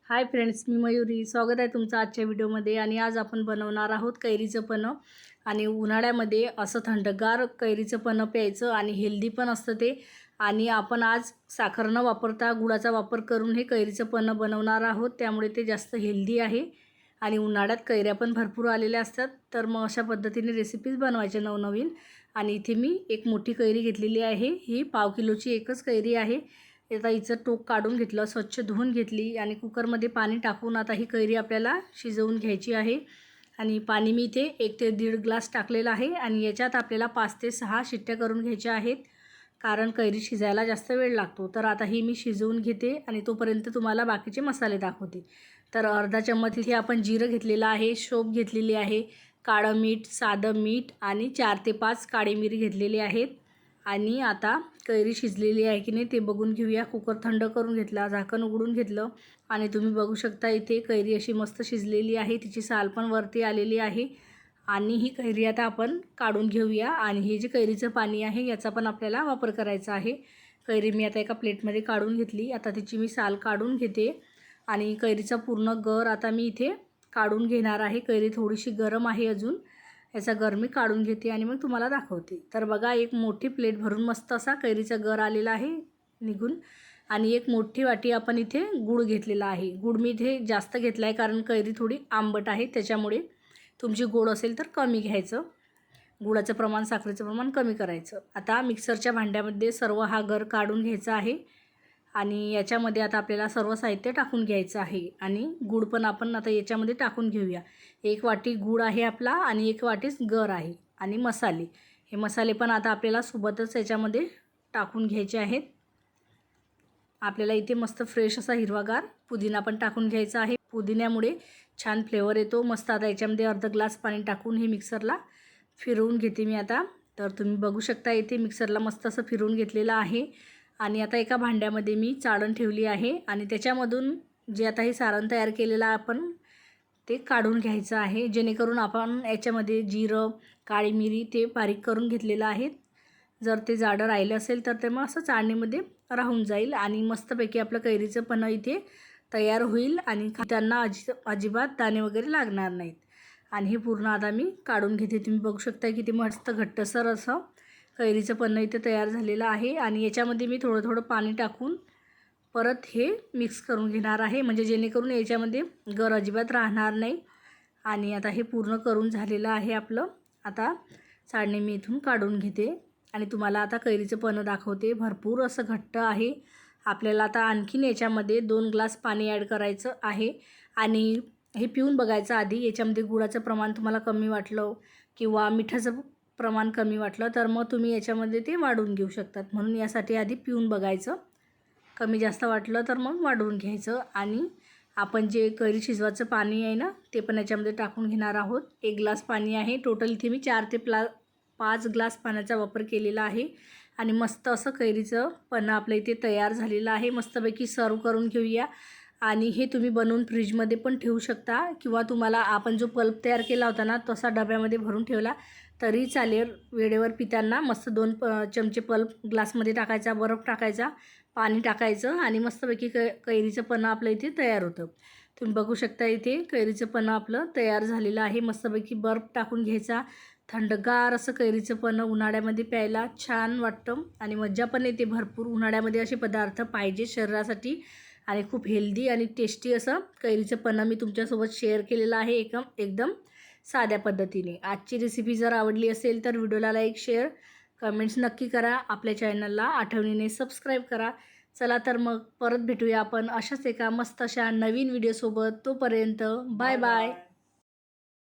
Hi friends, मी मयुरी. स्वागत आहे तुमचं आजच्या व्हिडिओमध्ये. आणि आज आपण बनवणार आहोत कैरीचं पन्हं. आणि उन्हाळ्यामध्ये असं थंडगार कैरीचं पन्हं प्यायचं आणि हेल्दी पण असतं ते. आणि आपण आज साखर न वापरता गुळाचा वापर करून हे कैरीचं पन्हं बनवणार आहोत, त्यामुळे ते जास्त हेल्दी आहे. आणि उन्हाळ्यात कैऱ्या पण भरपूर आलेल्या असतात, तर मग अशा पद्धतीने रेसिपीज बनवायच्या नवनवीन. आणि इथे मी एक मोठी कैरी घेतलेली आहे. ही 1/2 किलोची एकच कैरी आहे. आता हिचं टोक काढून घेतलं, स्वच्छ धुवून घेतली आणि कुकरमध्ये पाणी टाकून आता ही कैरी आपल्याला शिजवून घ्यायची आहे. आणि पाणी मी इथे 1 ते 1.5 ग्लास टाकलेलं आहे. आणि याच्यात आपल्याला 5 ते 6 शिट्ट्या करून घ्यायच्या आहेत, कारण कैरी शिजायला जास्त वेळ लागतो. तर आता ही मी शिजवून घेते आणि तोपर्यंत तुम्हाला बाकीचे मसाले दाखवते. तर अर्धा चम्मच इथे आपण जिरं घेतलेलं आहे, शोप घेतलेली आहे, काळं मीठ, साधं मीठ आणि 4 ते 5 काळी मिरी घेतलेली आहेत. आणि आता कैरी शिजलेली आहे की नाही ते बघून घेऊया. कुकर थंड करून घेतला, झाकण उघडून घेतलं आणि तुम्ही बघू शकता इथे कैरी अशी मस्त शिजलेली आहे. तिची साल पण वरती आलेली आहे. आणि ही कैरी आता आपण काढून घेऊया. आणि हे जे कैरीचं पाणी आहे याचा पण आपल्याला वापर करायचा आहे. कैरी मी आता एका प्लेटमध्ये काढून घेतली. आता तिची मी साल काढून घेते आणि कैरीचा पूर्ण गर आता मी इथे काढून घेणार आहे. कैरी थोडीशी गरम आहे अजून, याचा गर मी काढून घेते आणि मग तुम्हाला दाखवते. तर बघा, एक मोठी प्लेट भरून मस्त असा कैरीचा गर आलेला आहे निघून. आणि एक मोठी वाटी आपण इथे गूळ घेतलेला आहे. गूळ मी इथे जास्त घेतला आहे कारण कैरी थोडी आंबट आहे, त्याच्यामुळे तुमची गोड असेल तर कमी घ्यायचं. गुळाचं प्रमाण, साखरेचं प्रमाण कमी करायचं. आता मिक्सरच्या भांड्यामध्ये सर्व हा गर काढून घ्यायचा आहे. आणि याच्यामध्ये आता आपल्याला सर्व साहित्य टाकून घ्यायचं आहे. आणि गूळ पण आपण आता याच्यामध्ये टाकून घेऊया. 1 वाटी गूळ आहे आपला आणि 1 वाटीच गर आहे. आणि मसाले, हे मसाले पण आता आपल्याला सोबतच याच्यामध्ये टाकून घ्यायचे आहेत. आपल्याला इथे मस्त फ्रेश असा हिरवागार पुदिना पण टाकून घ्यायचा आहे. पुदिन्यामुळे छान फ्लेवर येतो मस्त. आता याच्यामध्ये अर्धा ग्लास पाणी टाकून हे मिक्सरला फिरवून घेते मी आता. तर तुम्ही बघू शकता इथे मिक्सरला मस्त असं फिरवून घेतलेलं आहे. आणि आता एका भांड्यामध्ये मी चाळण ठेवली आहे आणि त्याच्यामधून जे आता हे सारण तयार केलेलं आपण ते काढून घ्यायचं आहे, जेणेकरून आपण याच्यामध्ये जिरं, काळी मिरी ते बारीक करून घेतलेलं आहे. जर ते जाडं राहिलं असेल तर ते मग असं चाळणीमध्ये राहून जाईल आणि मस्तपैकी आपलं कैरीचं पन्हं इथे तयार होईल. आणि खाताना अजिबात दाणे वगैरे लागणार नाहीत. आणि हे पूर्ण आता मी काढून घेते. तुम्ही बघू शकता किती मस्त घट्टसर असं कैरीचं पन्हं इथे तयार झालेलं आहे. आणि याच्यामध्ये मी थोडं थोडं पाणी टाकून परत हे मिक्स करून घेणार आहे, म्हणजे जेणेकरून याच्यामध्ये गर अजिबात राहणार नाही. आणि आता हे पूर्ण करून झालेलं आहे आपलं. आता चाळणी मी इथून काढून घेते आणि तुम्हाला आता कैरीचं पन्हं दाखवते. भरपूर असं घट्ट आहे. आपल्याला आता आणखीन याच्यामध्ये 2 ग्लास पाणी ॲड करायचं आहे. आणि हे पिऊन बघायचं आधी. याच्यामध्ये गुळाचं प्रमाण तुम्हाला कमी वाटलं किंवा मिठाचं प्रमाण कमी वाटलं तर मग तुम्ही याच्यामध्ये ते वाढवून घेऊ शकतात. म्हणून यासाठी आधी पिऊन बघायचं. कमी जास्त वाटलं तर मग वाढवून घ्यायचं. आणि आपण जे कैरी शिजवायचं पाणी आहे ना ते पण याच्यामध्ये टाकून घेणार आहोत. 1 ग्लास पाणी आहे. टोटल इथे मी 4 ते 5 ग्लास पाण्याचा वापर केलेला आहे. आणि मस्त असं कैरीचं पन्हं आपलं इथे तयार झालेलं आहे. मस्तपैकी सर्व करून घेऊया. आणि हे तुम्ही बनवून फ्रीजमध्ये पण ठेवू शकता किंवा तुम्हाला आपण जो पल्प तयार केला होता ना तसा डब्यामध्ये भरून ठेवला तरी चालेल. वेळेवर पिताना मस्त 2 चमचे पल्प ग्लासमध्ये टाकायचा, बर्फ टाकायचा, पाणी टाकायचं आणि मस्तपैकी कैरीचं पन्हं आपलं इथे तयार होतं. तुम्ही बघू शकता इथे कैरीचं पन्हं आपलं तयार झालेलं आहे. मस्तपैकी बर्फ टाकून घ्यायचा. थंडगार असं कैरीचं पन्हं उन्हाळ्यामध्ये प्यायला छान वाटतं आणि मज्जा पण येते भरपूर. उन्हाळ्यामध्ये असे पदार्थ पाहिजे शरीरासाठी. आणि खूप हेल्दी आणि टेस्टी असं कैरीचं पन्हं मी तुमच्यासोबत शेअर केलेलं आहे एकदम साध्या पद्धतीने. आजची रेसिपी जर आवडली असेल तर व्हिडिओला लाईक, शेअर, कमेंट्स नक्की करा. आपल्या चॅनलला आठवणीने सबस्क्राईब करा. चला तर मग परत भेटूया आपण अशाच एका मस्त अशा नवीन व्हिडिओसोबत. तोपर्यंत बाय बाय.